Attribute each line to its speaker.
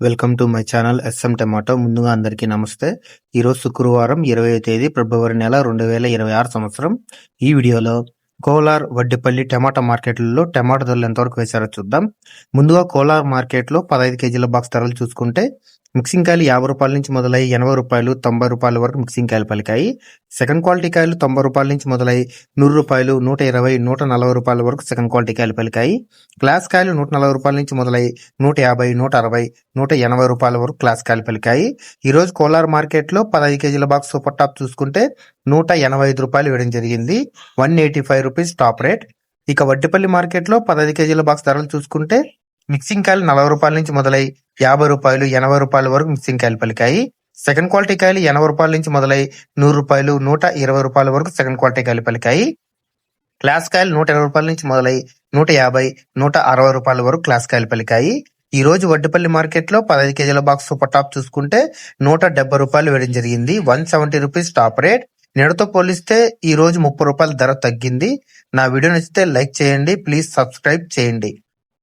Speaker 1: Welcome to my channel S M tomato. ముందుగా అందరికీ నమస్తే. ఈరోజు శుక్రవారం 20వ తేదీ ఫిబ్రవరి నెల 2026 సంవత్సరం. ఈ వీడియోలో కోలార్, వడ్డిపల్లి టమాటా మార్కెట్లలో టమాటా ధరలు ఎంతవరకు వేశారో చూద్దాం. ముందుగా కోలార్ మార్కెట్లో 15 కేజీల బాక్స్ ధరలు చూసుకుంటే మిక్సింగ్ కాయలు 50 రూపాయల నుంచి మొదలై 80 రూపాయలు 90 రూపాయల వరకు మిక్సింగ్ కాయలు పలికాయి. సెకండ్ క్వాలిటీ కాయలు 90 రూపాయల నుంచి మొదలై 100 రూపాయలు 120 140 రూపాయల వరకు సెకండ్ క్వాలిటీ కాయలు పలికాయి. క్లాస్ కాయలు 140 రూపాయల నుంచి మొదలై 150 160 180 రూపాయల వరకు క్లాస్ కాయలు పలికాయి. ఈ రోజు కోలార్ మార్కెట్ లో 15 కేజీల బాక్స్ సూపర్ టాప్ చూసుకుంటే 185 రూపాయలు వేయడం జరిగింది. 185 రూపీస్ టాప్ రేట్. ఇక వడ్డిపల్లి మార్కెట్ లో 15 కేజీల బాక్స్ ధరలు చూసుకుంటే మిక్సింగ్ కాయలు 40 రూపాయల నుంచి మొదలై 50 రూపాయలు 80 రూపాయల వరకు మిక్సింగ్ కాయలు పలికాయి. సెకండ్ క్వాలిటీ కాయలు 80 రూపాయల నుంచి మొదలై 100 రూపాయలు 120 రూపాయల వరకు సెకండ్ క్వాలిటీ కాయలు పలికాయి. క్లాస్ కాయలు 120 రూపాయల నుంచి మొదలై 150 160 రూపాయల వరకు క్లాస్ కాయలు పలికాయి. ఈ రోజు వడ్డిపల్లి మార్కెట్ లో 15 కేజీల బాక్స్ సూపర్ టాప్ చూసుకుంటే 170 రూపాయలు వేయడం జరిగింది. 170 రూపీస్ టాప్ రేట్. నిన్నటితో పోలిస్తే ఈ రోజు 30 రూపాయల ధర తగ్గింది. నా వీడియో నచ్చితే లైక్ చేయండి. ప్లీజ్ సబ్స్క్రైబ్ చేయండి.